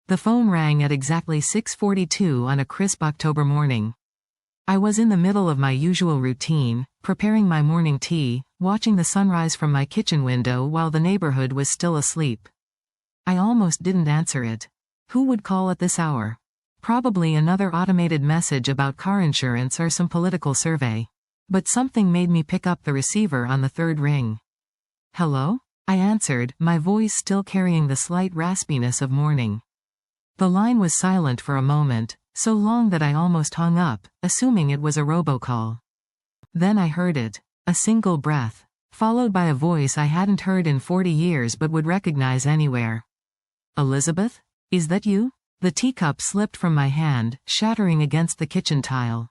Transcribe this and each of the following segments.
The phone rang at exactly 6:42 on a crisp October morning. I was in the middle of my usual routine, preparing my morning tea, watching the sunrise from my kitchen window while the neighborhood was still asleep. I almost didn't answer it. Who would call at this hour? Probably another automated message about car insurance or some political survey. But something made me pick up the receiver on the third ring. Hello? I answered, my voice still carrying the slight raspiness of morning. The line was silent for a moment, so long that I almost hung up, assuming it was a robocall. Then I heard it. A single breath. Followed by a voice I hadn't heard in 40 years but would recognize anywhere. Elizabeth? Is that you? The teacup slipped from my hand, shattering against the kitchen tile.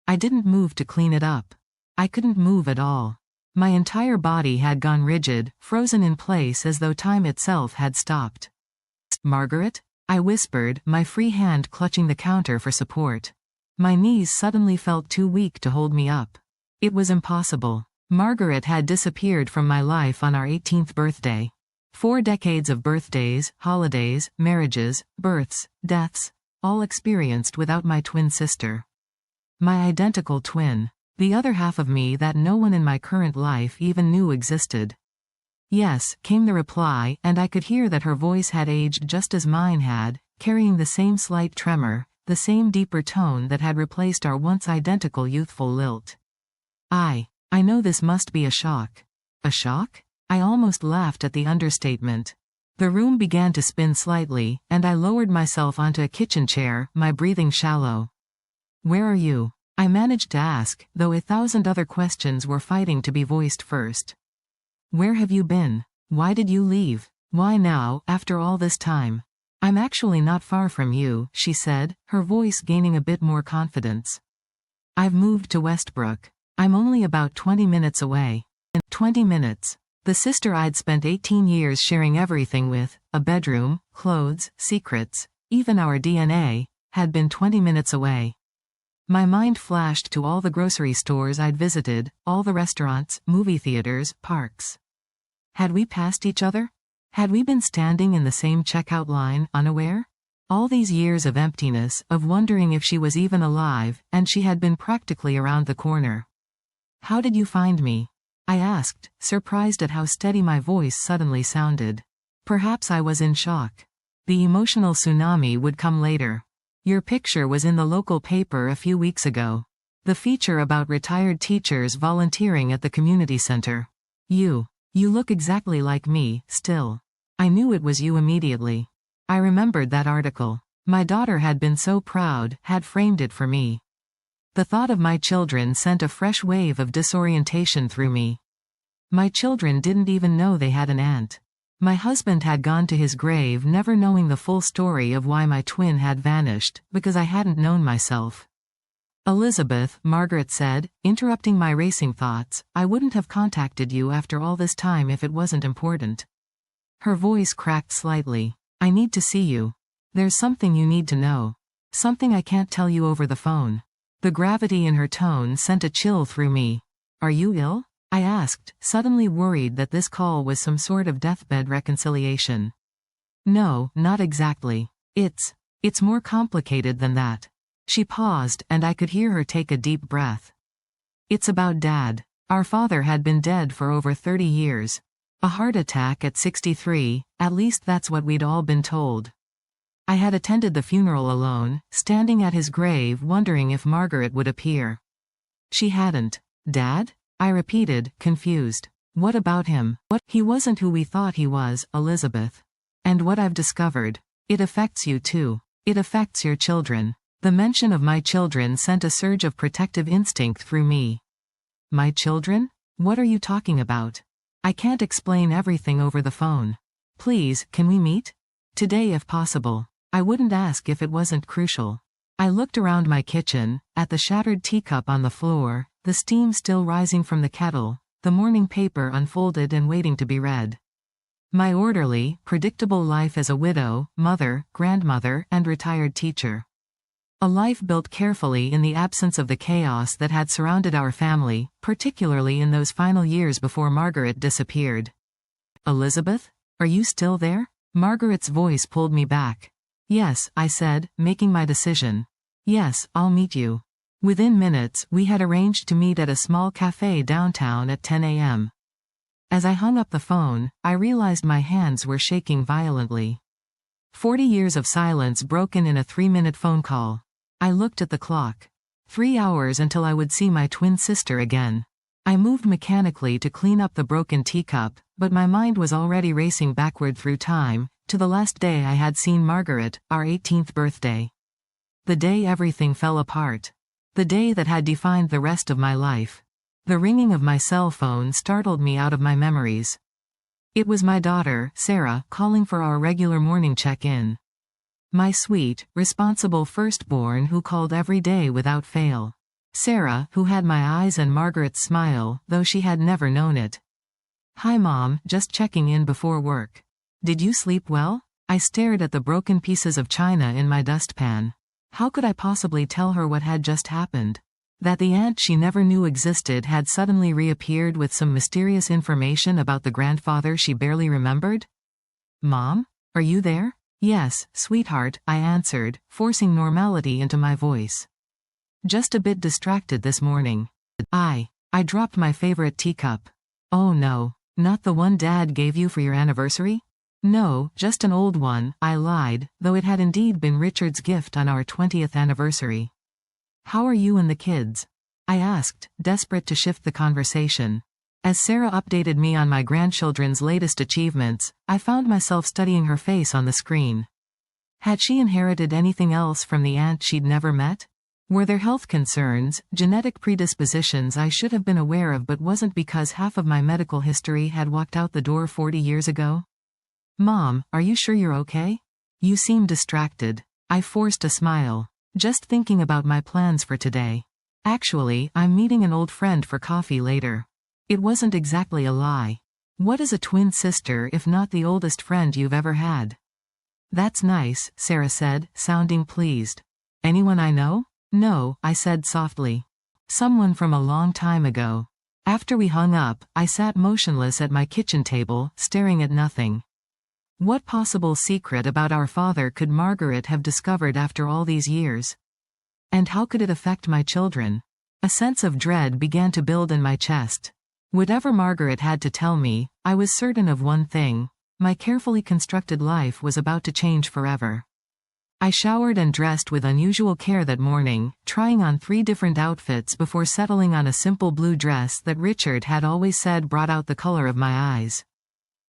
I didn't move to clean it up. I couldn't move at all. My entire body had gone rigid, frozen in place as though time itself had stopped. Margaret? I whispered, my free hand clutching the counter for support. My knees suddenly felt too weak to hold me up. It was impossible. Margaret had disappeared from my life on our 18th birthday. 4 decades of birthdays, holidays, marriages, births, deaths, all experienced without my twin sister. My identical twin. The other half of me that no one in my current life even knew existed. Yes, came the reply, and I could hear that her voice had aged just as mine had, carrying the same slight tremor, the same deeper tone that had replaced our once identical youthful lilt. I know this must be a shock. A shock? I almost laughed at the understatement. The room began to spin slightly, and I lowered myself onto a kitchen chair, my breathing shallow. Where are you? I managed to ask, though 1,000 other questions were fighting to be voiced first. Where have you been? Why did you leave? Why now, after all this time? I'm actually not far from you, she said, her voice gaining a bit more confidence. I've moved to Westbrook. I'm only about 20 minutes away. 20 minutes. The sister I'd spent 18 years sharing everything with, a bedroom, clothes, secrets, even our DNA, had been 20 minutes away. My mind flashed to all the grocery stores I'd visited, all the restaurants, movie theaters, parks. Had we passed each other? Had we been standing in the same checkout line, unaware? All these years of emptiness, of wondering if she was even alive, and she had been practically around the corner. How did you find me? I asked, surprised at how steady my voice suddenly sounded. Perhaps I was in shock. The emotional tsunami would come later. Your picture was in the local paper a few weeks ago. The feature about retired teachers volunteering at the community center. You look exactly like me, still. I knew it was you immediately. I remembered that article. My daughter had been so proud, had framed it for me. The thought of my children sent a fresh wave of disorientation through me. My children didn't even know they had an aunt. My husband had gone to his grave never knowing the full story of why my twin had vanished, because I hadn't known myself. Elizabeth, Margaret said, interrupting my racing thoughts, I wouldn't have contacted you after all this time if it wasn't important. Her voice cracked slightly. I need to see you. There's something you need to know. Something I can't tell you over the phone. The gravity in her tone sent a chill through me. Are you ill? I asked, suddenly worried that this call was some sort of deathbed reconciliation. No, not exactly. It's more complicated than that. She paused, and I could hear her take a deep breath. It's about Dad. Our father had been dead for over 30 years. A heart attack at 63, at least that's what we'd all been told. I had attended the funeral alone, standing at his grave wondering if Margaret would appear. She hadn't. Dad? I repeated, confused. What about him? He wasn't who we thought he was, Elizabeth. And what I've discovered. It affects you too. It affects your children. The mention of my children sent a surge of protective instinct through me. My children? What are you talking about? I can't explain everything over the phone. Please, can we meet? Today if possible. I wouldn't ask if it wasn't crucial. I looked around my kitchen, at the shattered teacup on the floor, the steam still rising from the kettle, the morning paper unfolded and waiting to be read. My orderly, predictable life as a widow, mother, grandmother, and retired teacher. A life built carefully in the absence of the chaos that had surrounded our family, particularly in those final years before Margaret disappeared. Elizabeth? Are you still there? Margaret's voice pulled me back. Yes, I said, making my decision. Yes, I'll meet you. Within minutes, we had arranged to meet at a small cafe downtown at 10 a.m. As I hung up the phone, I realized my hands were shaking violently. 40 years of silence broken in a 3-minute phone call. I looked at the clock. 3 hours until I would see my twin sister again. I moved mechanically to clean up the broken teacup, but my mind was already racing backward through time, to the last day I had seen Margaret, our 18th birthday. The day everything fell apart. The day that had defined the rest of my life. The ringing of my cell phone startled me out of my memories. It was my daughter, Sarah, calling for our regular morning check-in. My sweet, responsible firstborn who called every day without fail. Sarah, who had my eyes and Margaret's smile, though she had never known it. Hi Mom, just checking in before work. Did you sleep well? I stared at the broken pieces of china in my dustpan. How could I possibly tell her what had just happened? That the aunt she never knew existed had suddenly reappeared with some mysterious information about the grandfather she barely remembered? Mom? Are you there? Yes, sweetheart, I answered, forcing normality into my voice. Just a bit distracted this morning. I dropped my favorite teacup. Oh no, not the one Dad gave you for your anniversary? No, just an old one, I lied, though it had indeed been Richard's gift on our 20th anniversary. How are you and the kids? I asked, desperate to shift the conversation. As Sarah updated me on my grandchildren's latest achievements, I found myself studying her face on the screen. Had she inherited anything else from the aunt she'd never met? Were there health concerns, genetic predispositions I should have been aware of but wasn't because half of my medical history had walked out the door 40 years ago? Mom, are you sure you're okay? You seem distracted. I forced a smile. Just thinking about my plans for today. Actually, I'm meeting an old friend for coffee later. It wasn't exactly a lie. What is a twin sister if not the oldest friend you've ever had? That's nice, Sarah said, sounding pleased. Anyone I know? No, I said softly. Someone from a long time ago. After we hung up, I sat motionless at my kitchen table, staring at nothing. What possible secret about our father could Margaret have discovered after all these years? And how could it affect my children? A sense of dread began to build in my chest. Whatever Margaret had to tell me, I was certain of one thing. My carefully constructed life was about to change forever. I showered and dressed with unusual care that morning, trying on 3 different outfits before settling on a simple blue dress that Richard had always said brought out the color of my eyes.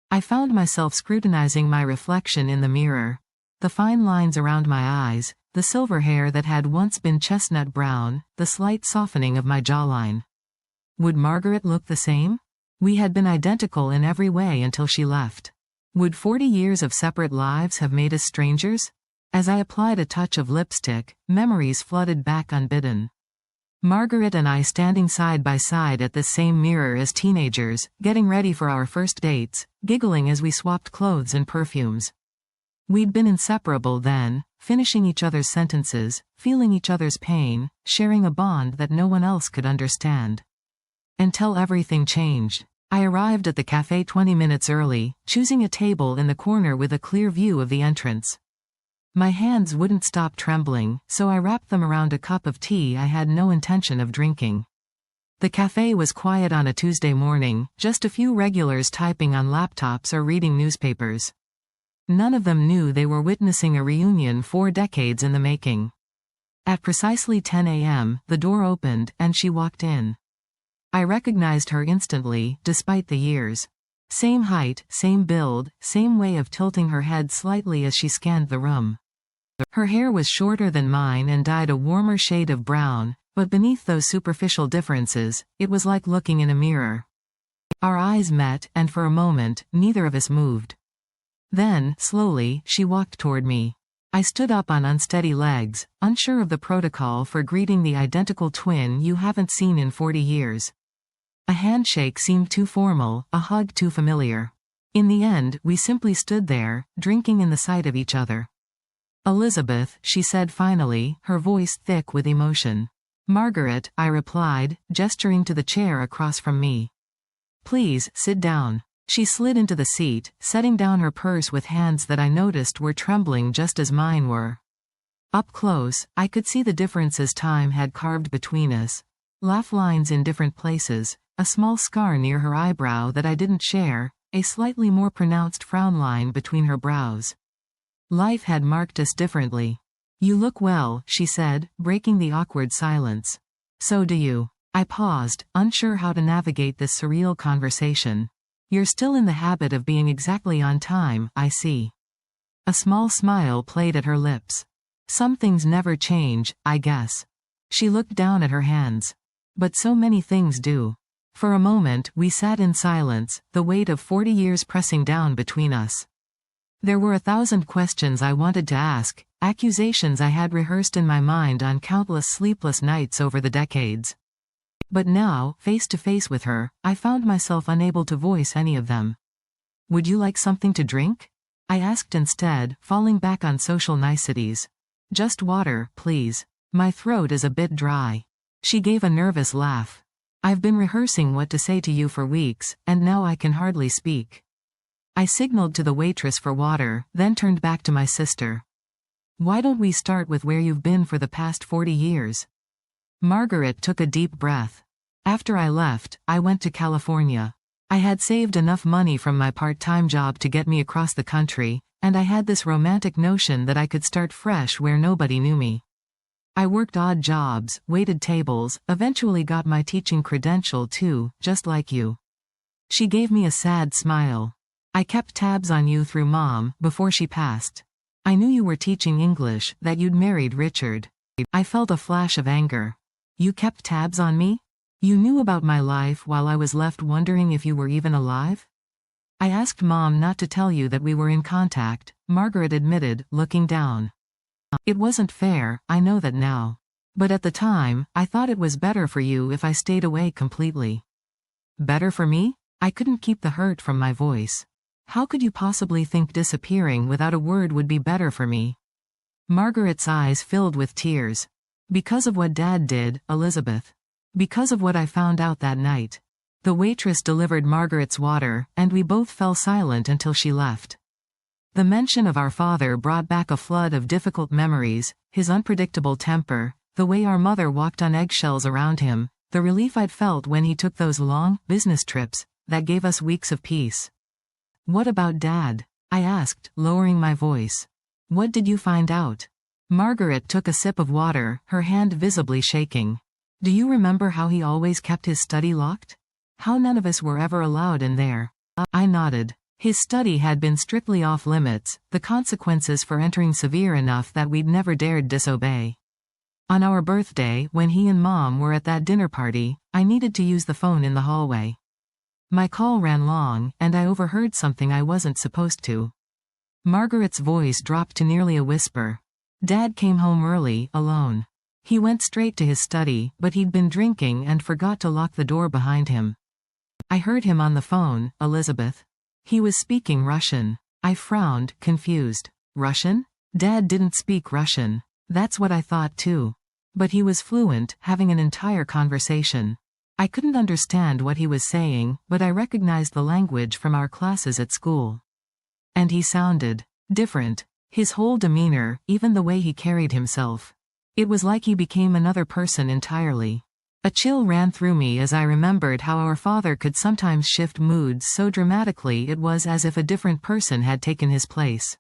I found myself scrutinizing my reflection in the mirror. The fine lines around my eyes, the silver hair that had once been chestnut brown, the slight softening of my jawline. Would Margaret look the same? We had been identical in every way until she left. Would 40 years of separate lives have made us strangers? As I applied a touch of lipstick, memories flooded back unbidden. Margaret and I standing side by side at the same mirror as teenagers, getting ready for our first dates, giggling as we swapped clothes and perfumes. We'd been inseparable then, finishing each other's sentences, feeling each other's pain, sharing a bond that no one else could understand. Until everything changed. I arrived at the cafe 20 minutes early, choosing a table in the corner with a clear view of the entrance. My hands wouldn't stop trembling, so I wrapped them around a cup of tea I had no intention of drinking. The cafe was quiet on a Tuesday morning, just a few regulars typing on laptops or reading newspapers. None of them knew they were witnessing a reunion 4 decades in the making. At precisely 10 a.m., the door opened, and she walked in. I recognized her instantly, despite the years. Same height, same build, same way of tilting her head slightly as she scanned the room. Her hair was shorter than mine and dyed a warmer shade of brown, but beneath those superficial differences, it was like looking in a mirror. Our eyes met, and for a moment, neither of us moved. Then, slowly, she walked toward me. I stood up on unsteady legs, unsure of the protocol for greeting the identical twin you haven't seen in 40 years. A handshake seemed too formal, a hug too familiar. In the end, we simply stood there, drinking in the sight of each other. Elizabeth, she said finally, her voice thick with emotion. Margaret, I replied, gesturing to the chair across from me. Please, sit down. She slid into the seat, setting down her purse with hands that I noticed were trembling just as mine were. Up close, I could see the differences time had carved between us. Laugh lines in different places, a small scar near her eyebrow that I didn't share, a slightly more pronounced frown line between her brows. Life had marked us differently. "You look well," she said, breaking the awkward silence. "So do you." I paused, unsure how to navigate this surreal conversation. "You're still in the habit of being exactly on time, I see." A small smile played at her lips. "Some things never change, I guess." She looked down at her hands. "But so many things do." For a moment, we sat in silence, the weight of 40 years pressing down between us. There were 1,000 questions I wanted to ask, accusations I had rehearsed in my mind on countless sleepless nights over the decades. But now, face to face with her, I found myself unable to voice any of them. "Would you like something to drink?" I asked instead, falling back on social niceties. "Just water, please. My throat is a bit dry." She gave a nervous laugh. "I've been rehearsing what to say to you for weeks, and now I can hardly speak." I signaled to the waitress for water, then turned back to my sister. "Why don't we start with where you've been for the past 40 years? Margaret took a deep breath. "After I left, I went to California. I had saved enough money from my part-time job to get me across the country, and I had this romantic notion that I could start fresh where nobody knew me. I worked odd jobs, waited tables, eventually got my teaching credential too, just like you." She gave me a sad smile. "I kept tabs on you through Mom, before she passed. I knew you were teaching English, that you'd married Richard." I felt a flash of anger. "You kept tabs on me? You knew about my life while I was left wondering if you were even alive?" "I asked Mom not to tell you that we were in contact," Margaret admitted, looking down. "It wasn't fair, I know that now. But at the time, I thought it was better for you if I stayed away completely." "Better for me?" I couldn't keep the hurt from my voice. "How could you possibly think disappearing without a word would be better for me?" Margaret's eyes filled with tears. "Because of what Dad did, Elizabeth. Because of what I found out that night." The waitress delivered Margaret's water, and we both fell silent until she left. The mention of our father brought back a flood of difficult memories, his unpredictable temper, the way our mother walked on eggshells around him, the relief I'd felt when he took those long, business trips, that gave us weeks of peace. "What about Dad?" I asked, lowering my voice. "What did you find out?" Margaret took a sip of water, her hand visibly shaking. "Do you remember how he always kept his study locked? How none of us were ever allowed in there?" I nodded. His study had been strictly off limits, the consequences for entering severe enough that we'd never dared disobey. On our birthday, when he and Mom were at that dinner party, I needed to use the phone in the hallway. My call ran long, and I overheard something I wasn't supposed to. Margaret's voice dropped to nearly a whisper. "Dad came home early, alone. He went straight to his study, but he'd been drinking and forgot to lock the door behind him. I heard him on the phone, Elizabeth. He was speaking Russian." I frowned, confused. "Russian? Dad didn't speak Russian." That's what I thought too. But he was fluent, having an entire conversation. I couldn't understand what he was saying, but I recognized the language from our classes at school. And he sounded different. His whole demeanor, even the way he carried himself. It was like he became another person entirely. A chill ran through me as I remembered how our father could sometimes shift moods so dramatically it was as if a different person had taken his place.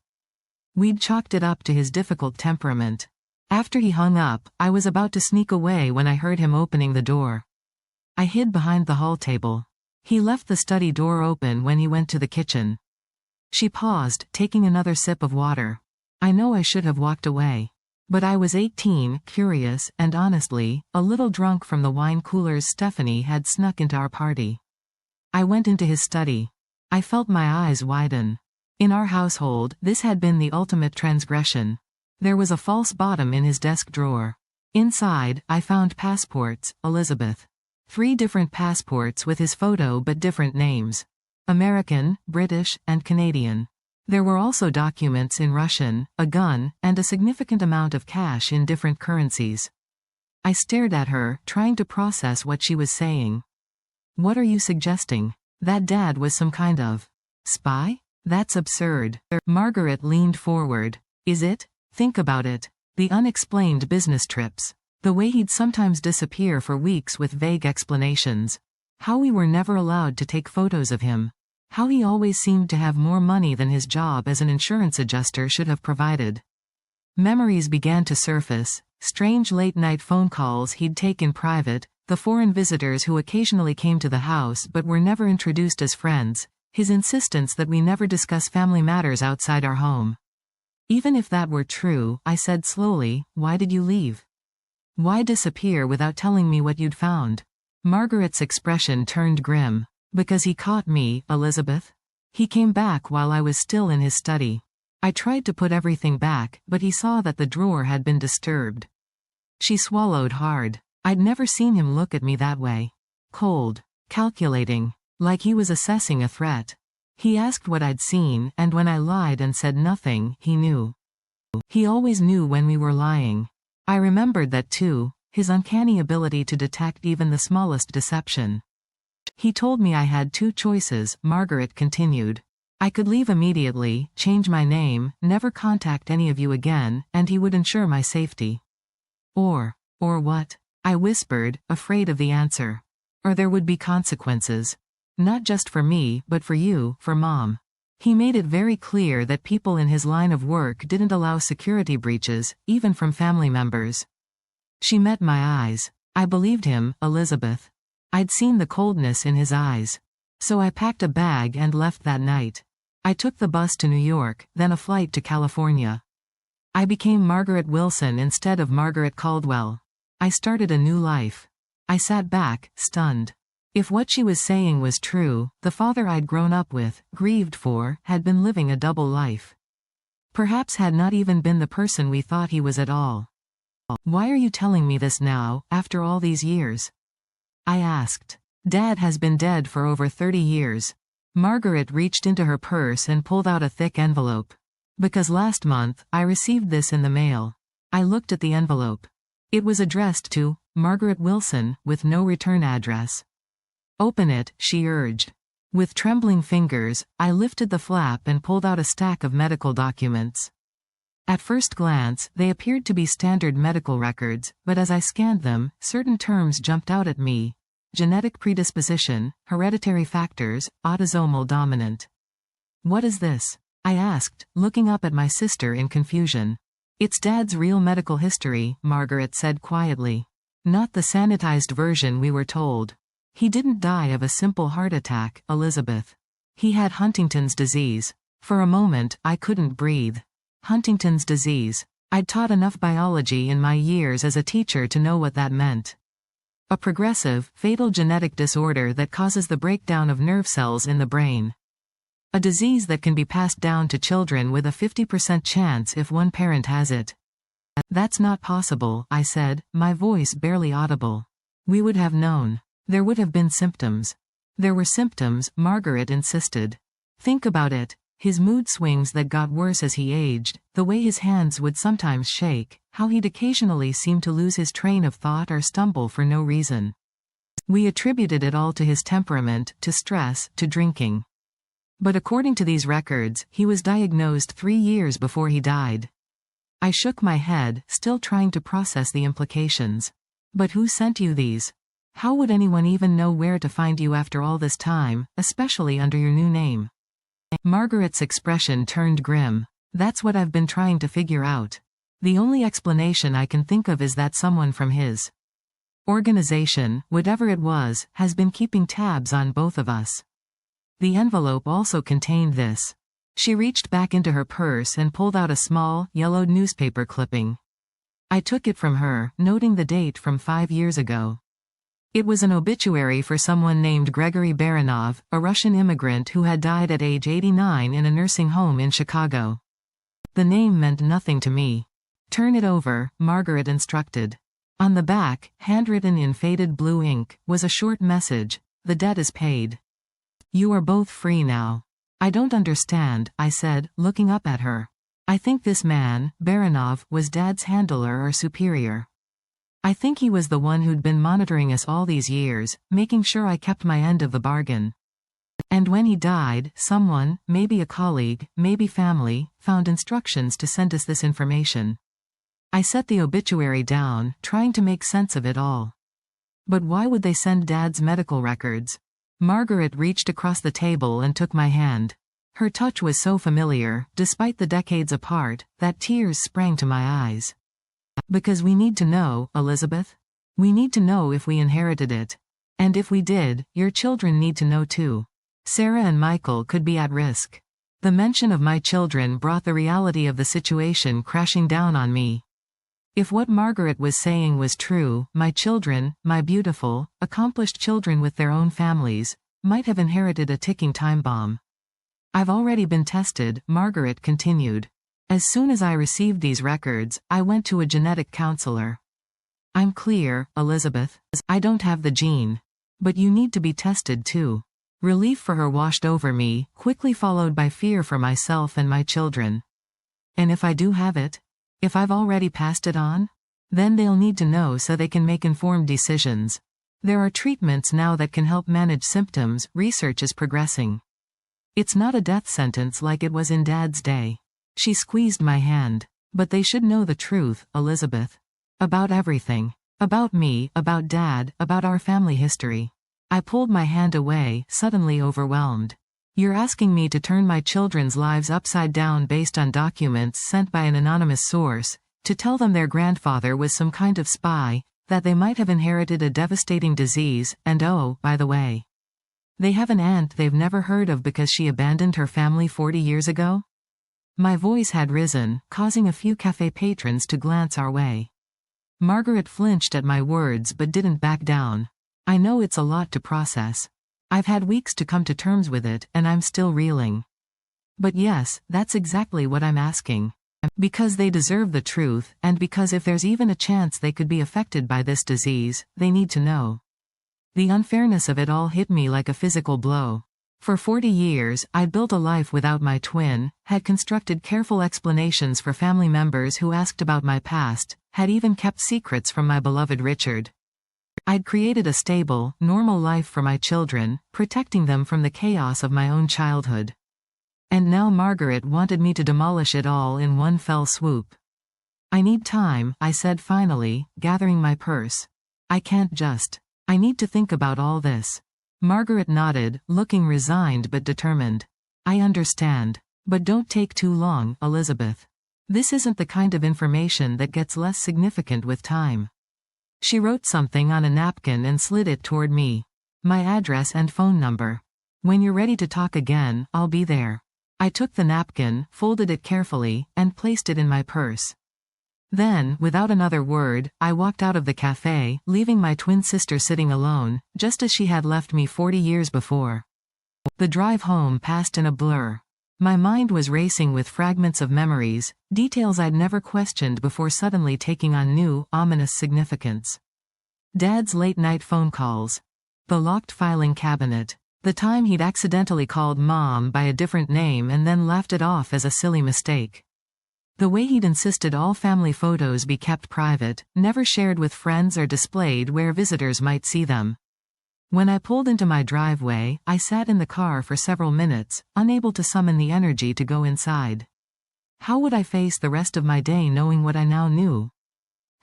We'd chalked it up to his difficult temperament. After he hung up, I was about to sneak away when I heard him opening the door. I hid behind the hall table. He left the study door open when he went to the kitchen. She paused, taking another sip of water. I know I should have walked away. But I was 18, curious, and honestly, a little drunk from the wine coolers Stephanie had snuck into our party. I went into his study. I felt my eyes widen. In our household, this had been the ultimate transgression. There was a false bottom in his desk drawer. Inside, I found passports, Elizabeth. 3 different passports with his photo but different names. American, British, and Canadian. There were also documents in Russian, a gun, and a significant amount of cash in different currencies. I stared at her, trying to process what she was saying. "What are you suggesting?" That Dad was some kind of spy? That's absurd. Margaret leaned forward. Is it? Think about it. The unexplained business trips. The way he'd sometimes disappear for weeks with vague explanations. How we were never allowed to take photos of him. How he always seemed to have more money than his job as an insurance adjuster should have provided. Memories began to surface, strange late-night phone calls he'd take in private, the foreign visitors who occasionally came to the house but were never introduced as friends, his insistence that we never discuss family matters outside our home. Even if that were true, I said slowly, why did you leave? Why disappear without telling me what you'd found? Margaret's expression turned grim. Because he caught me, Elizabeth. He came back while I was still in his study. I tried to put everything back, but he saw that the drawer had been disturbed. She swallowed hard. I'd never seen him look at me that way. Cold. Calculating. Like he was assessing a threat. He asked what I'd seen, and when I lied and said nothing, he knew. He always knew when we were lying. I remembered that too, his uncanny ability to detect even the smallest deception. He told me I had two choices, Margaret continued. I could leave immediately, change my name, never contact any of you again, and he would ensure my safety. Or what? I whispered, afraid of the answer. Or there would be consequences. Not just for me, but for you, for Mom. He made it very clear that people in his line of work didn't allow security breaches, even from family members. She met my eyes. I believed him, Elizabeth. I'd seen the coldness in his eyes. So I packed a bag and left that night. I took the bus to New York, then a flight to California. I became Margaret Wilson instead of Margaret Caldwell. I started a new life. I sat back, stunned. If what she was saying was true, the father I'd grown up with, grieved for, had been living a double life. Perhaps had not even been the person we thought he was at all. Why are you telling me this now, after all these years? I asked. Dad has been dead for over 30 years. Margaret reached into her purse and pulled out a thick envelope. Because last month, I received this in the mail. I looked at the envelope. It was addressed to Margaret Wilson, with no return address. Open it, she urged. With trembling fingers, I lifted the flap and pulled out a stack of medical documents. At first glance, they appeared to be standard medical records, but as I scanned them, certain terms jumped out at me. Genetic predisposition, hereditary factors, autosomal dominant. What is this? I asked, looking up at my sister in confusion. It's Dad's real medical history, Margaret said quietly. Not the sanitized version we were told. He didn't die of a simple heart attack, Elizabeth. He had Huntington's disease. For a moment, I couldn't breathe. Huntington's disease. I'd taught enough biology in my years as a teacher to know what that meant. A progressive, fatal genetic disorder that causes the breakdown of nerve cells in the brain. A disease that can be passed down to children with a 50% chance if one parent has it. That's not possible, I said, my voice barely audible. We would have known. There would have been symptoms. There were symptoms, Margaret insisted. Think about it. His mood swings that got worse as he aged, the way his hands would sometimes shake, how he'd occasionally seem to lose his train of thought or stumble for no reason. We attributed it all to his temperament, to stress, to drinking. But according to these records, he was diagnosed 3 years before he died. I shook my head, still trying to process the implications. But who sent you these? How would anyone even know where to find you after all this time, especially under your new name? Margaret's expression turned grim. That's what I've been trying to figure out. The only explanation I can think of is that someone from his organization, whatever it was, has been keeping tabs on both of us. The envelope also contained this. She reached back into her purse and pulled out a small, yellowed newspaper clipping. I took it from her, noting the date from 5 years ago. It was an obituary for someone named Gregory Baranov, a Russian immigrant who had died at age 89 in a nursing home in Chicago. The name meant nothing to me. Turn it over, Margaret instructed. On the back, handwritten in faded blue ink, was a short message: the debt is paid. You are both free now. I don't understand, I said, looking up at her. I think this man, Baranov, was Dad's handler or superior. I think he was the one who'd been monitoring us all these years, making sure I kept my end of the bargain. And when he died, someone, maybe a colleague, maybe family, found instructions to send us this information. I set the obituary down, trying to make sense of it all. But why would they send Dad's medical records? Margaret reached across the table and took my hand. Her touch was so familiar, despite the decades apart, that tears sprang to my eyes. Because we need to know, Elizabeth. We need to know if we inherited it. And if we did, your children need to know too. Sarah and Michael could be at risk. The mention of my children brought the reality of the situation crashing down on me. If what Margaret was saying was true, my children, my beautiful, accomplished children with their own families, might have inherited a ticking time bomb. I've already been tested, Margaret continued. As soon as I received these records, I went to a genetic counselor. I'm clear, Elizabeth. I don't have the gene. But you need to be tested too. Relief for her washed over me, quickly followed by fear for myself and my children. And if I do have it? If I've already passed it on? Then they'll need to know so they can make informed decisions. There are treatments now that can help manage symptoms, research is progressing. It's not a death sentence like it was in Dad's day. She squeezed my hand. But they should know the truth, Elizabeth. About everything. About me, about Dad, about our family history. I pulled my hand away, suddenly overwhelmed. You're asking me to turn my children's lives upside down based on documents sent by an anonymous source, to tell them their grandfather was some kind of spy, that they might have inherited a devastating disease, and oh, by the way, they have an aunt they've never heard of because she abandoned her family 40 years ago? My voice had risen, causing a few cafe patrons to glance our way. Margaret flinched at my words but didn't back down. I know it's a lot to process. I've had weeks to come to terms with it, and I'm still reeling. But yes, that's exactly what I'm asking. Because they deserve the truth, and because if there's even a chance they could be affected by this disease, they need to know. The unfairness of it all hit me like a physical blow. For 40 years, I'd built a life without my twin, had constructed careful explanations for family members who asked about my past, had even kept secrets from my beloved Richard. I'd created a stable, normal life for my children, protecting them from the chaos of my own childhood. And now Margaret wanted me to demolish it all in one fell swoop. I need time, I said finally, gathering my purse. I can't just. I need to think about all this. Margaret nodded, looking resigned but determined. I understand. But don't take too long, Elizabeth. This isn't the kind of information that gets less significant with time. She wrote something on a napkin and slid it toward me. My address and phone number. When you're ready to talk again, I'll be there. I took the napkin, folded it carefully, and placed it in my purse. Then, without another word, I walked out of the cafe, leaving my twin sister sitting alone, just as she had left me 40 years before. The drive home passed in a blur. My mind was racing with fragments of memories, details I'd never questioned before suddenly taking on new, ominous significance. Dad's late-night phone calls. The locked filing cabinet. The time he'd accidentally called Mom by a different name and then laughed it off as a silly mistake. The way he'd insisted all family photos be kept private, never shared with friends or displayed where visitors might see them. When I pulled into my driveway, I sat in the car for several minutes, unable to summon the energy to go inside. How would I face the rest of my day knowing what I now knew?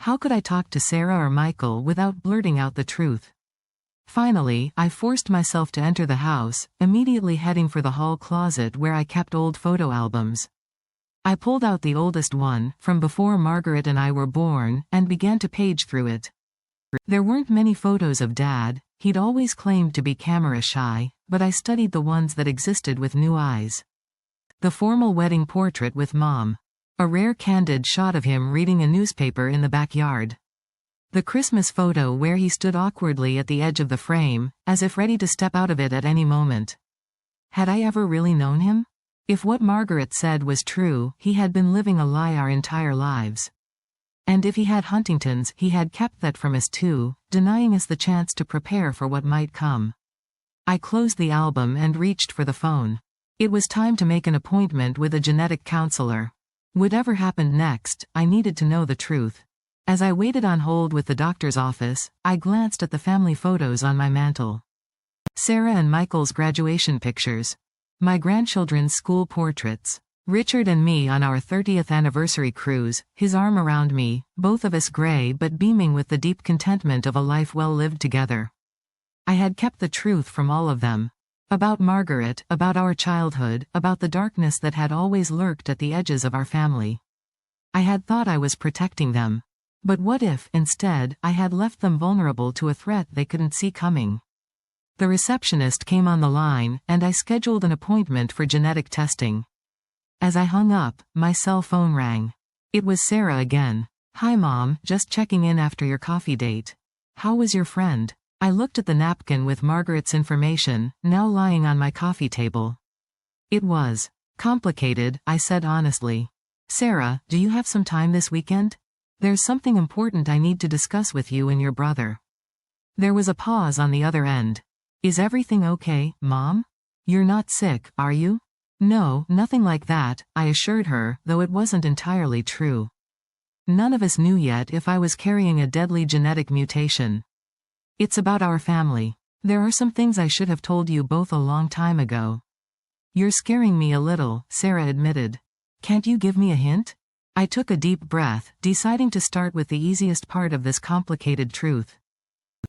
How could I talk to Sarah or Michael without blurting out the truth? Finally, I forced myself to enter the house, immediately heading for the hall closet where I kept old photo albums. I pulled out the oldest one, from before Margaret and I were born, and began to page through it. There weren't many photos of Dad. He'd always claimed to be camera shy, but I studied the ones that existed with new eyes. The formal wedding portrait with Mom. A rare candid shot of him reading a newspaper in the backyard. The Christmas photo where he stood awkwardly at the edge of the frame, as if ready to step out of it at any moment. Had I ever really known him? If what Margaret said was true, he had been living a lie our entire lives. And if he had Huntington's, he had kept that from us too, denying us the chance to prepare for what might come. I closed the album and reached for the phone. It was time to make an appointment with a genetic counselor. Whatever happened next, I needed to know the truth. As I waited on hold with the doctor's office, I glanced at the family photos on my mantle. Sarah and Michael's graduation pictures. My grandchildren's school portraits. Richard and me on our 30th anniversary cruise, his arm around me, both of us gray but beaming with the deep contentment of a life well lived together. I had kept the truth from all of them. About Margaret, about our childhood, about the darkness that had always lurked at the edges of our family. I had thought I was protecting them. But what if, instead, I had left them vulnerable to a threat they couldn't see coming? The receptionist came on the line, and I scheduled an appointment for genetic testing. As I hung up, my cell phone rang. It was Sarah again. "Hi Mom, just checking in after your coffee date. How was your friend?" I looked at the napkin with Margaret's information, now lying on my coffee table. "It was complicated," I said honestly. "Sarah, do you have some time this weekend? There's something important I need to discuss with you and your brother." There was a pause on the other end. "Is everything okay, Mom? You're not sick, are you?" "No, nothing like that," I assured her, though it wasn't entirely true. None of us knew yet if I was carrying a deadly genetic mutation. "It's about our family. There are some things I should have told you both a long time ago." "You're scaring me a little," Sarah admitted. "Can't you give me a hint?" I took a deep breath, deciding to start with the easiest part of this complicated truth.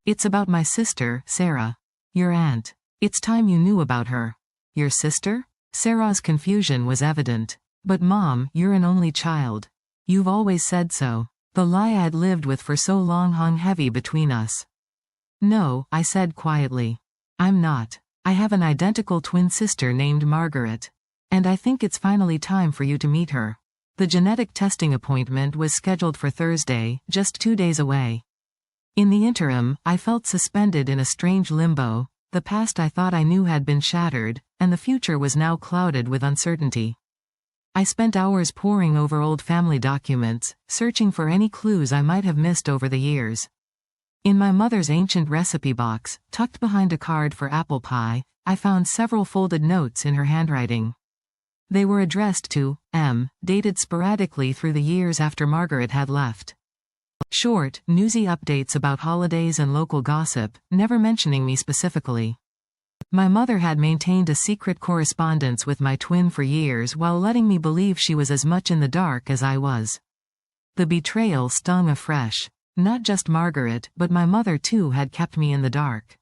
"It's about my sister, Sarah. Your aunt. It's time you knew about her." "Your sister?" Sarah's confusion was evident. "But Mom, you're an only child. You've always said so." The lie I'd lived with for so long hung heavy between us. "No," I said quietly. "I'm not. I have an identical twin sister named Margaret. And I think it's finally time for you to meet her." The genetic testing appointment was scheduled for Thursday, just 2 days away. In the interim, I felt suspended in a strange limbo. The past I thought I knew had been shattered, and the future was now clouded with uncertainty. I spent hours poring over old family documents, searching for any clues I might have missed over the years. In my mother's ancient recipe box, tucked behind a card for apple pie, I found several folded notes in her handwriting. They were addressed to M, dated sporadically through the years after Margaret had left. Short, newsy updates about holidays and local gossip, never mentioning me specifically. My mother had maintained a secret correspondence with my twin for years while letting me believe she was as much in the dark as I was. The betrayal stung afresh. Not just Margaret, but my mother too had kept me in the dark.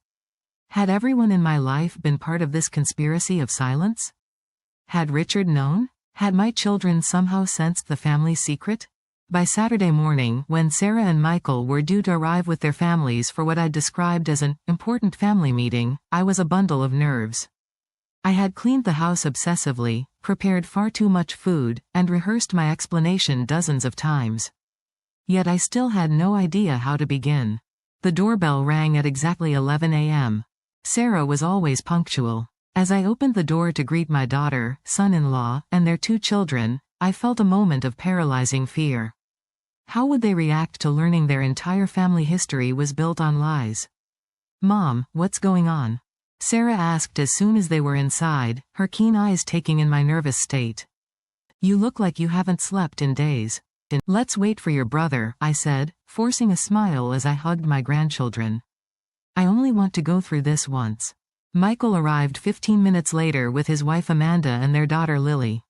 Had everyone in my life been part of this conspiracy of silence? Had Richard known? Had my children somehow sensed the family's secret? By Saturday morning, when Sarah and Michael were due to arrive with their families for what I'd described as an important family meeting, I was a bundle of nerves. I had cleaned the house obsessively, prepared far too much food, and rehearsed my explanation dozens of times. Yet I still had no idea how to begin. The doorbell rang at exactly 11 a.m. Sarah was always punctual. As I opened the door to greet my daughter, son-in-law, and their 2 children, I felt a moment of paralyzing fear. How would they react to learning their entire family history was built on lies? "Mom, what's going on?" Sarah asked as soon as they were inside, her keen eyes taking in my nervous state. "You look like you haven't slept in days." "Let's wait for your brother," I said, forcing a smile as I hugged my grandchildren. "I only want to go through this once." Michael arrived 15 minutes later with his wife Amanda and their daughter Lily.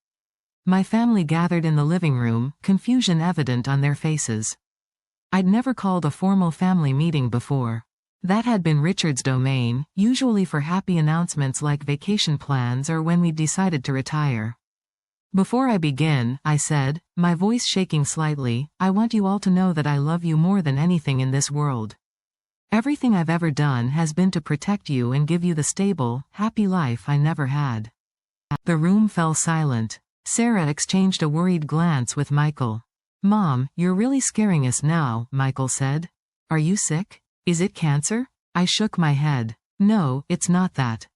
My family gathered in the living room, confusion evident on their faces. I'd never called a formal family meeting before. That had been Richard's domain, usually for happy announcements like vacation plans or when we'd decided to retire. "Before I begin," I said, my voice shaking slightly, "I want you all to know that I love you more than anything in this world. Everything I've ever done has been to protect you and give you the stable, happy life I never had." The room fell silent. Sarah exchanged a worried glance with Michael. "Mom, you're really scaring us now," Michael said. "Are you sick? Is it cancer?" I shook my head. "No, it's not that.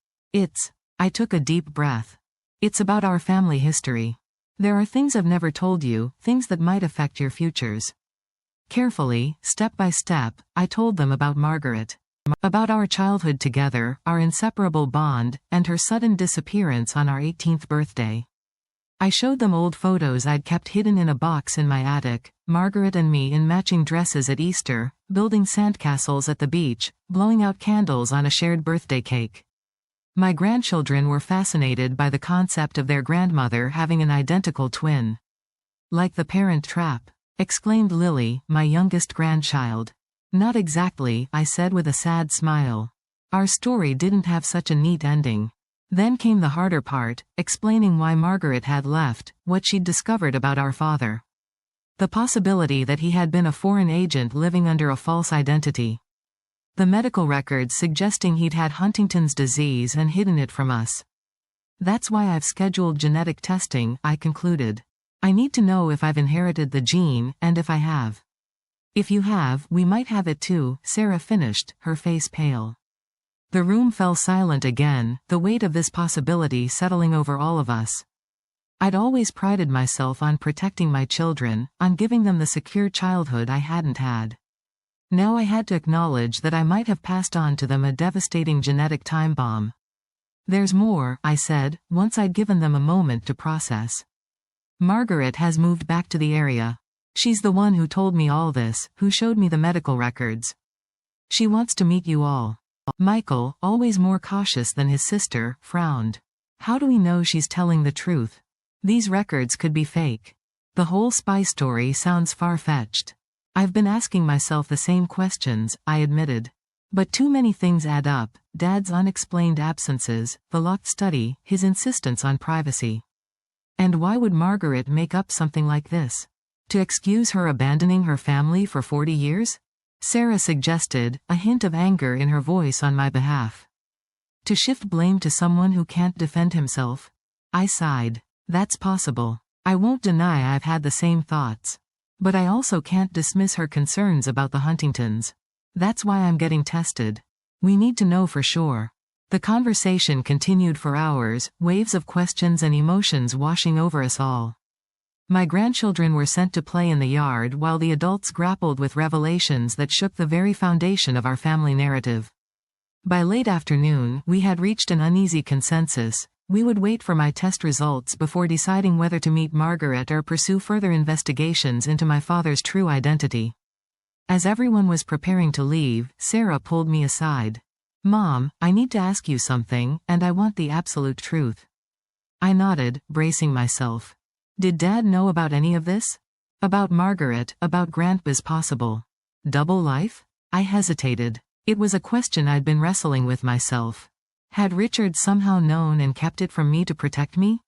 I took a deep breath. "It's about our family history. There are things I've never told you, things that might affect your futures." Carefully, step by step, I told them about Margaret. About our childhood together, our inseparable bond, and her sudden disappearance on our 18th birthday. I showed them old photos I'd kept hidden in a box in my attic, Margaret and me in matching dresses at Easter, building sandcastles at the beach, blowing out candles on a shared birthday cake. My grandchildren were fascinated by the concept of their grandmother having an identical twin. Like the Parent Trap, exclaimed Lily, my youngest grandchild. Not exactly, I said with a sad smile. Our story didn't have such a neat ending. Then came the harder part, explaining why Margaret had left, what she'd discovered about our father. The possibility that he had been a foreign agent living under a false identity. The medical records suggesting he'd had Huntington's disease and hidden it from us. That's why I've scheduled genetic testing, I concluded. I need to know if I've inherited the gene, and if I have. If you have, we might have it too, Sarah finished, her face pale. The room fell silent again, the weight of this possibility settling over all of us. I'd always prided myself on protecting my children, on giving them the secure childhood I hadn't had. Now I had to acknowledge that I might have passed on to them a devastating genetic time bomb. There's more, I said, once I'd given them a moment to process. Margaret has moved back to the area. She's the one who told me all this, who showed me the medical records. She wants to meet you all. Michael, always more cautious than his sister, frowned. How do we know she's telling the truth? These records could be fake. The whole spy story sounds far-fetched. I've been asking myself the same questions, I admitted. But too many things add up, Dad's unexplained absences, the locked study, his insistence on privacy. And why would Margaret make up something like this? To excuse her abandoning her family for 40 years? Sarah suggested, a hint of anger in her voice on my behalf. To shift blame to someone who can't defend himself? I sighed. That's possible. I won't deny I've had the same thoughts. But I also can't dismiss her concerns about the Huntingtons. That's why I'm getting tested. We need to know for sure. The conversation continued for hours, waves of questions and emotions washing over us all. My grandchildren were sent to play in the yard while the adults grappled with revelations that shook the very foundation of our family narrative. By late afternoon, we had reached an uneasy consensus. We would wait for my test results before deciding whether to meet Margaret or pursue further investigations into my father's true identity. As everyone was preparing to leave, Sarah pulled me aside. Mom, I need to ask you something, and I want the absolute truth. I nodded, bracing myself. Did Dad know about any of this? About Margaret, about Grandpa's possible double life? I hesitated. It was a question I'd been wrestling with myself. Had Richard somehow known and kept it from me to protect me?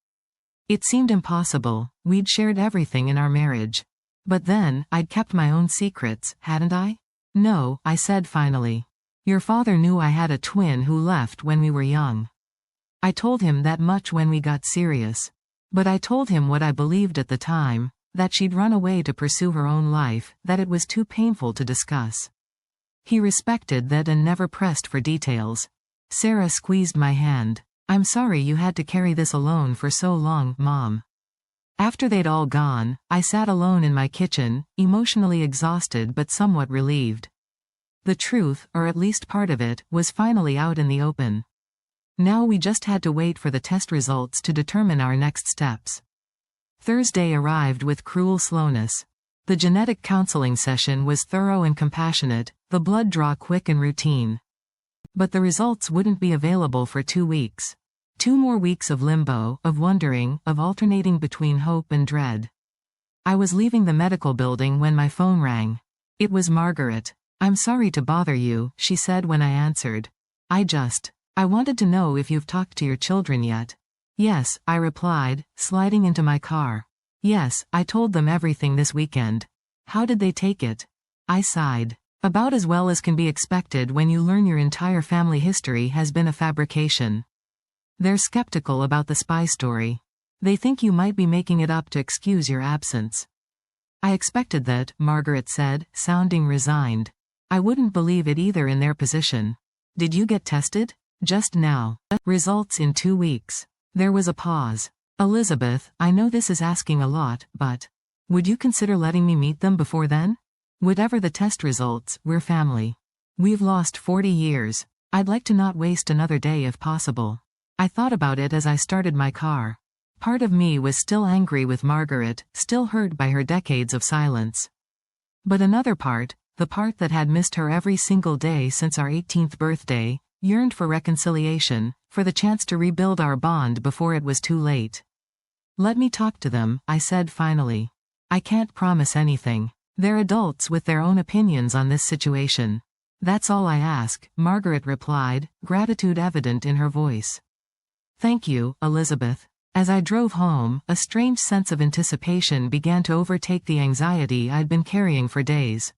It seemed impossible. We'd shared everything in our marriage. But then, I'd kept my own secrets, hadn't I? No, I said finally. Your father knew I had a twin who left when we were young. I told him that much when we got serious. But I told him what I believed at the time, that she'd run away to pursue her own life, that it was too painful to discuss. He respected that and never pressed for details. Sarah squeezed my hand. I'm sorry you had to carry this alone for so long, Mom. After they'd all gone, I sat alone in my kitchen, emotionally exhausted but somewhat relieved. The truth, or at least part of it, was finally out in the open. Now we just had to wait for the test results to determine our next steps. Thursday arrived with cruel slowness. The genetic counseling session was thorough and compassionate, the blood draw quick and routine. But the results wouldn't be available for 2 weeks. 2 more weeks of limbo, of wondering, of alternating between hope and dread. I was leaving the medical building when my phone rang. It was Margaret. I'm sorry to bother you, she said when I answered. I wanted to know if you've talked to your children yet. Yes, I replied, sliding into my car. Yes, I told them everything this weekend. How did they take it? I sighed. About as well as can be expected when you learn your entire family history has been a fabrication. They're skeptical about the spy story. They think you might be making it up to excuse your absence. I expected that, Margaret said, sounding resigned. I wouldn't believe it either in their position. Did you get tested? Just now. Results in 2 weeks. There was a pause. Elizabeth, I know this is asking a lot, but would you consider letting me meet them before then? Whatever the test results, we're family. We've lost 40 years. I'd like to not waste another day if possible. I thought about it as I started my car. Part of me was still angry with Margaret, still hurt by her decades of silence. But another part, the part that had missed her every single day since our 18th birthday, yearned for reconciliation, for the chance to rebuild our bond before it was too late. Let me talk to them, I said finally. I can't promise anything. They're adults with their own opinions on this situation. That's all I ask, Margaret replied, gratitude evident in her voice. Thank you, Elizabeth. As I drove home, a strange sense of anticipation began to overtake the anxiety I'd been carrying for days.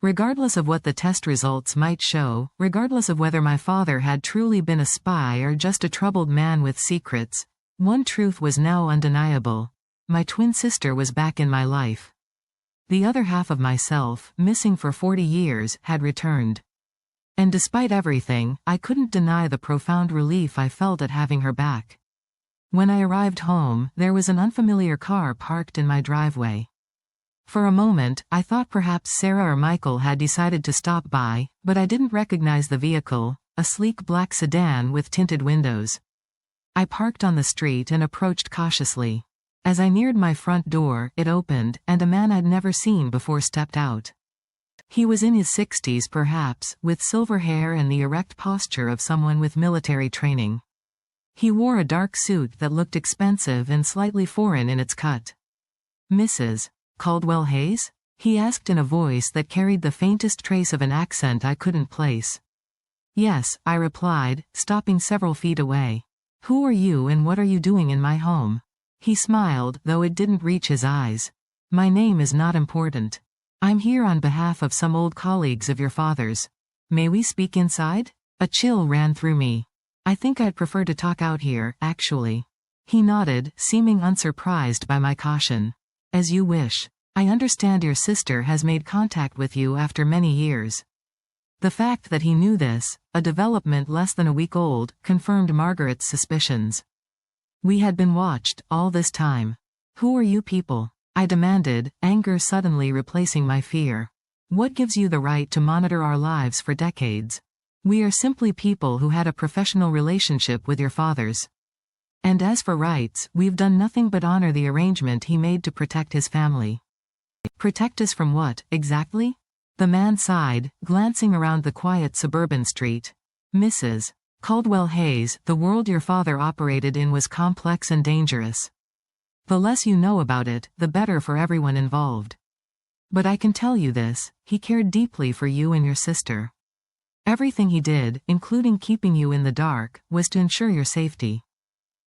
Regardless of what the test results might show, regardless of whether my father had truly been a spy or just a troubled man with secrets, one truth was now undeniable. My twin sister was back in my life. The other half of myself, missing for 40 years, had returned. And despite everything, I couldn't deny the profound relief I felt at having her back. When I arrived home, there was an unfamiliar car parked in my driveway. For a moment, I thought perhaps Sarah or Michael had decided to stop by, but I didn't recognize the vehicle, a sleek black sedan with tinted windows. I parked on the street and approached cautiously. As I neared my front door, it opened, and a man I'd never seen before stepped out. He was in his 60s perhaps, with silver hair and the erect posture of someone with military training. He wore a dark suit that looked expensive and slightly foreign in its cut. "Mrs. Caldwell Hayes?" he asked in a voice that carried the faintest trace of an accent I couldn't place. "Yes," I replied, stopping several feet away. "Who are you and what are you doing in my home?" He smiled, though it didn't reach his eyes. "My name is not important. I'm here on behalf of some old colleagues of your father's. May we speak inside?" A chill ran through me. "I think I'd prefer to talk out here, actually." He nodded, seeming unsurprised by my caution. "As you wish. I understand your sister has made contact with you after many years." The fact that he knew this, a development less than a week old, confirmed Margaret's suspicions. We had been watched, all this time. "Who are you people?" I demanded, anger suddenly replacing my fear. "What gives you the right to monitor our lives for decades? We are simply people who had a professional relationship with your father's. And as for rights, we've done nothing but honor the arrangement he made to protect his family." "Protect us from what, exactly?" The man sighed, glancing around the quiet suburban street. "Mrs. Caldwell Hayes, the world your father operated in was complex and dangerous. The less you know about it, the better for everyone involved. But I can tell you this, he cared deeply for you and your sister. Everything he did, including keeping you in the dark, was to ensure your safety."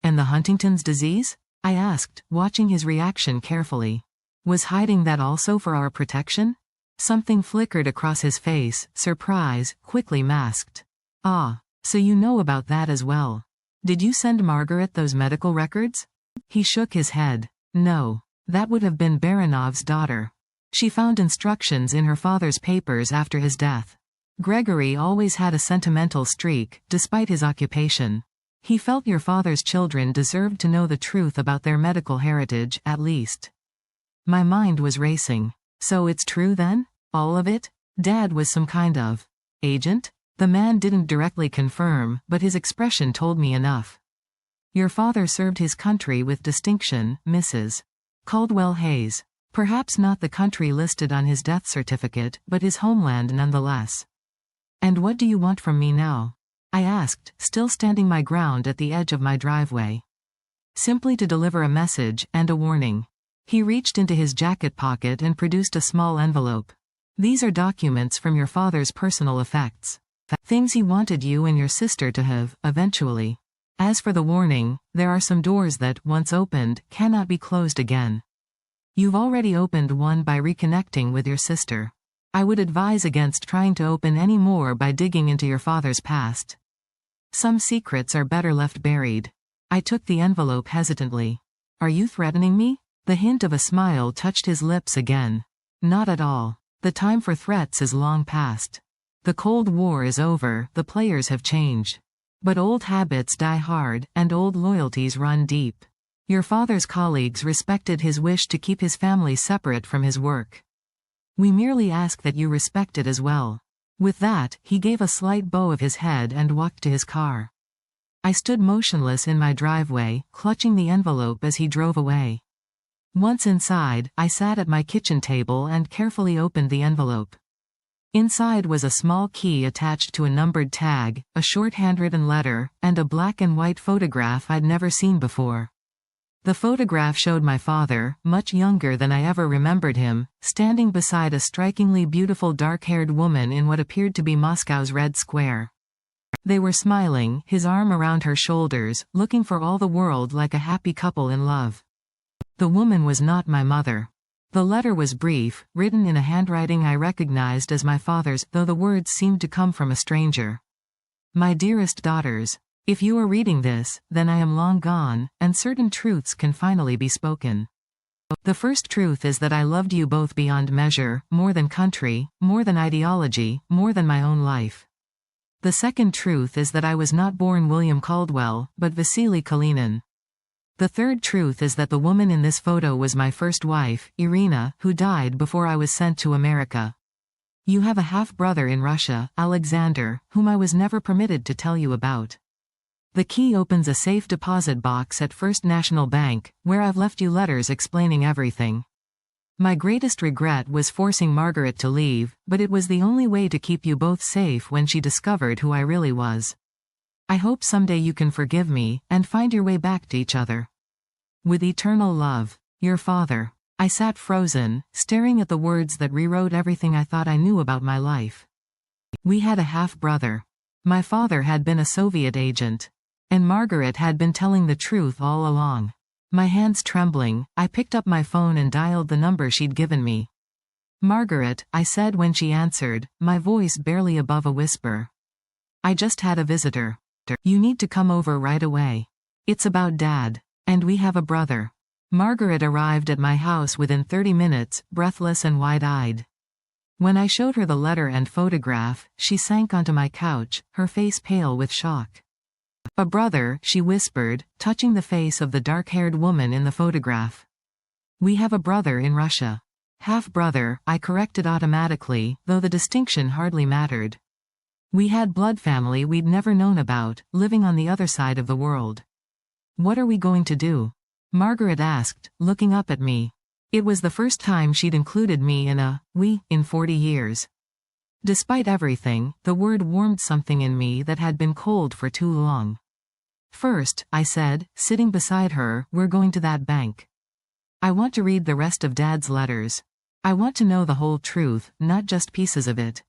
"And the Huntington's disease?" I asked, watching his reaction carefully. "Was hiding that also for our protection?" Something flickered across his face, surprise, quickly masked. "Ah. So you know about that as well. Did you send Margaret those medical records?" He shook his head. "No. That would have been Baranov's daughter. She found instructions in her father's papers after his death. Gregory always had a sentimental streak, despite his occupation. He felt your father's children deserved to know the truth about their medical heritage, at least." My mind was racing. "So it's true then? All of it? Dad was some kind of agent?" The man didn't directly confirm, but his expression told me enough. "Your father served his country with distinction, Mrs. Caldwell Hayes. Perhaps not the country listed on his death certificate, but his homeland nonetheless." "And what do you want from me now?" I asked, still standing my ground at the edge of my driveway. "Simply to deliver a message, and a warning." He reached into his jacket pocket and produced a small envelope. "These are documents from your father's personal effects. Things he wanted you and your sister to have, eventually. As for the warning, there are some doors that, once opened, cannot be closed again. You've already opened one by reconnecting with your sister. I would advise against trying to open any more by digging into your father's past. Some secrets are better left buried." I took the envelope hesitantly. "Are you threatening me?" The hint of a smile touched his lips again. "Not at all. The time for threats is long past. The Cold War is over, the players have changed. But old habits die hard, and old loyalties run deep. Your father's colleagues respected his wish to keep his family separate from his work. We merely ask that you respect it as well." With that, he gave a slight bow of his head and walked to his car. I stood motionless in my driveway, clutching the envelope as he drove away. Once inside, I sat at my kitchen table and carefully opened the envelope. Inside was a small key attached to a numbered tag, a short handwritten letter, and a black and white photograph I'd never seen before. The photograph showed my father, much younger than I ever remembered him, standing beside a strikingly beautiful dark-haired woman in what appeared to be Moscow's Red Square. They were smiling, his arm around her shoulders, looking for all the world like a happy couple in love. The woman was not my mother. The letter was brief, written in a handwriting I recognized as my father's, though the words seemed to come from a stranger. My dearest daughters, if you are reading this, then I am long gone, and certain truths can finally be spoken. The first truth is that I loved you both beyond measure, more than country, more than ideology, more than my own life. The second truth is that I was not born William Caldwell, but Vasily Kalinin. The third truth is that the woman in this photo was my first wife, Irina, who died before I was sent to America. You have a half-brother in Russia, Alexander, whom I was never permitted to tell you about. The key opens a safe deposit box at First National Bank, where I've left you letters explaining everything. My greatest regret was forcing Margaret to leave, but it was the only way to keep you both safe when she discovered who I really was. I hope someday you can forgive me, and find your way back to each other. With eternal love, your father. I sat frozen, staring at the words that rewrote everything I thought I knew about my life. We had a half-brother. My father had been a Soviet agent. And Margaret had been telling the truth all along. My hands trembling, I picked up my phone and dialed the number she'd given me. Margaret, I said when she answered, my voice barely above a whisper. I just had a visitor. You need to come over right away. It's about Dad. And we have a brother. Margaret arrived at my house within 30 minutes, breathless and wide-eyed. When I showed her the letter and photograph, she sank onto my couch, her face pale with shock. A brother, she whispered, touching the face of the dark-haired woman in the photograph. We have a brother in Russia. Half-brother, I corrected automatically, though the distinction hardly mattered. We had blood family we'd never known about, living on the other side of the world. What are we going to do? Margaret asked, looking up at me. It was the first time she'd included me in a we in 40 years. Despite everything, the word warmed something in me that had been cold for too long. First, I said, sitting beside her, we're going to that bank. I want to read the rest of Dad's letters. I want to know the whole truth, not just pieces of it.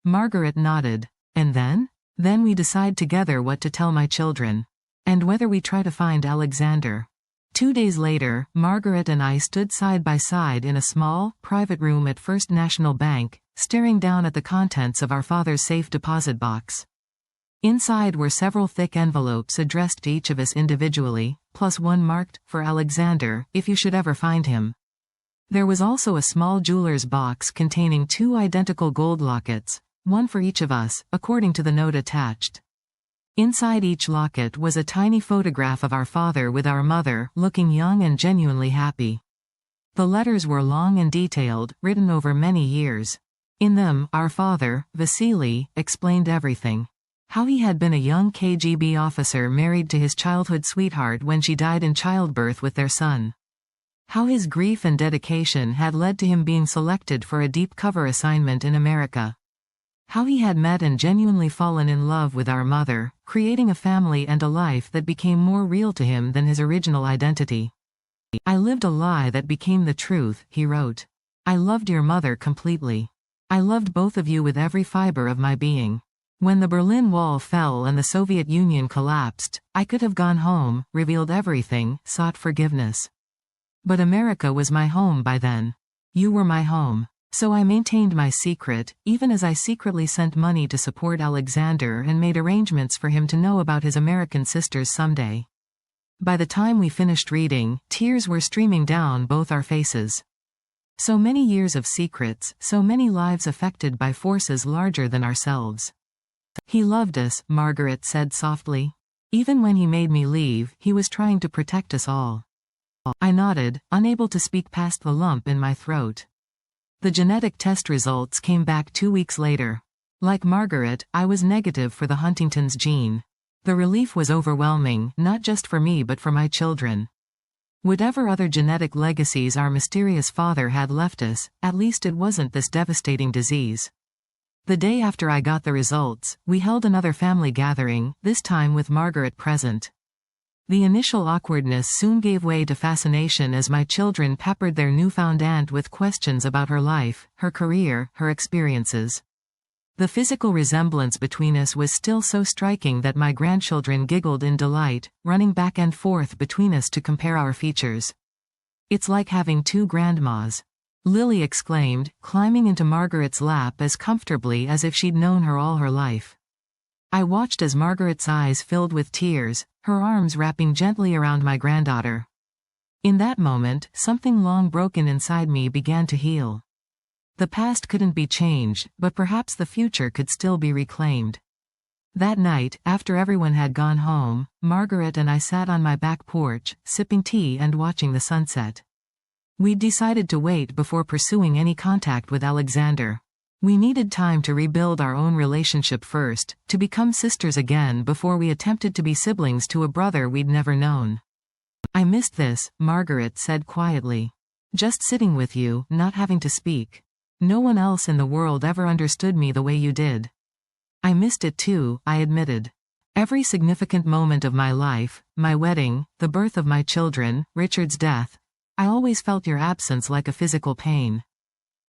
Margaret nodded. And then? Then we decide together what to tell my children. And whether we try to find Alexander. 2 days later, Margaret and I stood side by side in a small, private room at First National Bank, staring down at the contents of our father's safe deposit box. Inside were several thick envelopes addressed to each of us individually, plus one marked, for Alexander, if you should ever find him. There was also a small jeweler's box containing 2 identical gold lockets, one for each of us, according to the note attached. Inside each locket was a tiny photograph of our father with our mother, looking young and genuinely happy. The letters were long and detailed, written over many years. In them, our father, Vasily, explained everything. How he had been a young KGB officer married to his childhood sweetheart when she died in childbirth with their son. How his grief and dedication had led to him being selected for a deep cover assignment in America. How he had met and genuinely fallen in love with our mother, creating a family and a life that became more real to him than his original identity. I lived a lie that became the truth, he wrote. I loved your mother completely. I loved both of you with every fiber of my being. When the Berlin Wall fell and the Soviet Union collapsed, I could have gone home, revealed everything, sought forgiveness. But America was my home by then. You were my home. So I maintained my secret, even as I secretly sent money to support Alexander and made arrangements for him to know about his American sisters someday. By the time we finished reading, tears were streaming down both our faces. So many years of secrets, so many lives affected by forces larger than ourselves. He loved us, Margaret said softly. Even when he made me leave, he was trying to protect us all. I nodded, unable to speak past the lump in my throat. The genetic test results came back 2 weeks later. Like Margaret, I was negative for the Huntington's gene. The relief was overwhelming, not just for me but for my children. Whatever other genetic legacies our mysterious father had left us, at least it wasn't this devastating disease. The day after I got the results, we held another family gathering, this time with Margaret present. The initial awkwardness soon gave way to fascination as my children peppered their newfound aunt with questions about her life, her career, her experiences. The physical resemblance between us was still so striking that my grandchildren giggled in delight, running back and forth between us to compare our features. "It's like having two grandmas," Lily exclaimed, climbing into Margaret's lap as comfortably as if she'd known her all her life. I watched as Margaret's eyes filled with tears, her arms wrapping gently around my granddaughter. In that moment, something long broken inside me began to heal. The past couldn't be changed, but perhaps the future could still be reclaimed. That night, after everyone had gone home, Margaret and I sat on my back porch, sipping tea and watching the sunset. We'd decided to wait before pursuing any contact with Alexander. We needed time to rebuild our own relationship first, to become sisters again before we attempted to be siblings to a brother we'd never known. "I missed this," Margaret said quietly. "Just sitting with you, not having to speak. No one else in the world ever understood me the way you did." "I missed it too," I admitted. "Every significant moment of my life, my wedding, the birth of my children, Richard's death, I always felt your absence like a physical pain.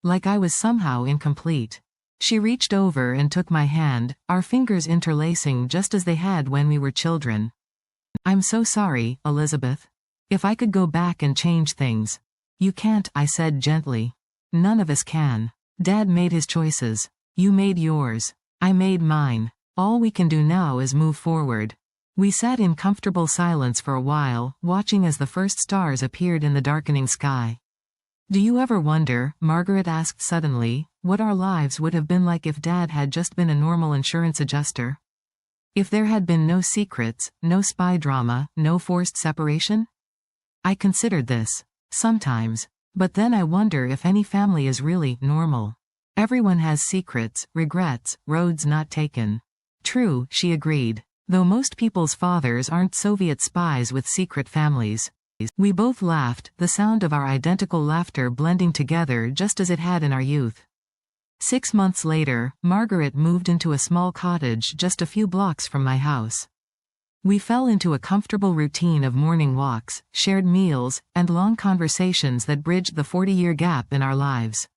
Like I was somehow incomplete." She reached over and took my hand, our fingers interlacing just as they had when we were children. "I'm so sorry, Elizabeth. If I could go back and change things." "You can't," I said gently. "None of us can. Dad made his choices. You made yours. I made mine. All we can do now is move forward." We sat in comfortable silence for a while, watching as the first stars appeared in the darkening sky. "Do you ever wonder," Margaret asked suddenly, "what our lives would have been like if Dad had just been a normal insurance adjuster? If there had been no secrets, no spy drama, no forced separation?" I considered this. Sometimes. But then I wonder if any family is really normal. Everyone has secrets, regrets, roads not taken. "True," she agreed. "Though most people's fathers aren't Soviet spies with secret families." We both laughed, the sound of our identical laughter blending together just as it had in our youth. 6 months later, Margaret moved into a small cottage just a few blocks from my house. We fell into a comfortable routine of morning walks, shared meals, and long conversations that bridged the 40-year gap in our lives.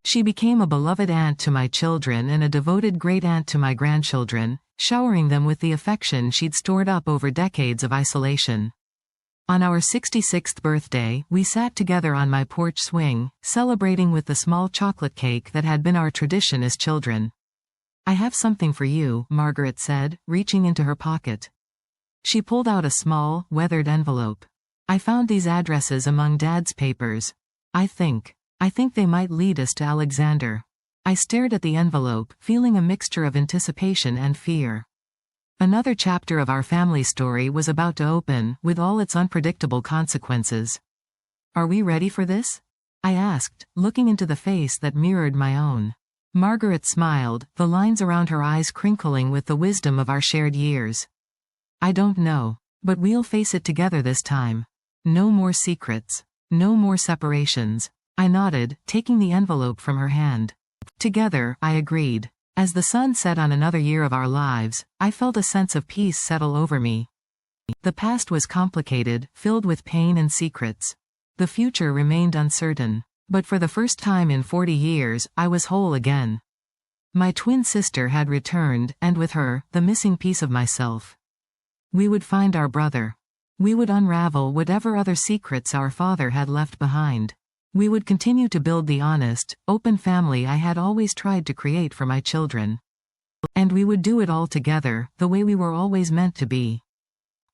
She became a beloved aunt to my children and a devoted great-aunt to my grandchildren, showering them with the affection she'd stored up over decades of isolation. On our 66th birthday, we sat together on my porch swing, celebrating with the small chocolate cake that had been our tradition as children. "I have something for you," Margaret said, reaching into her pocket. She pulled out a small, weathered envelope. "I found these addresses among Dad's papers. I think they might lead us to Alexander." I stared at the envelope, feeling a mixture of anticipation and fear. Another chapter of our family story was about to open, with all its unpredictable consequences. "Are we ready for this?" I asked, looking into the face that mirrored my own. Margaret smiled, the lines around her eyes crinkling with the wisdom of our shared years. "I don't know. But we'll face it together this time. No more secrets. No more separations." I nodded, taking the envelope from her hand. "Together," I agreed. As the sun set on another year of our lives, I felt a sense of peace settle over me. The past was complicated, filled with pain and secrets. The future remained uncertain. But for the first time in 40 years, I was whole again. My twin sister had returned, and with her, the missing piece of myself. We would find our brother. We would unravel whatever other secrets our father had left behind. We would continue to build the honest, open family I had always tried to create for my children. And we would do it all together, the way we were always meant to be.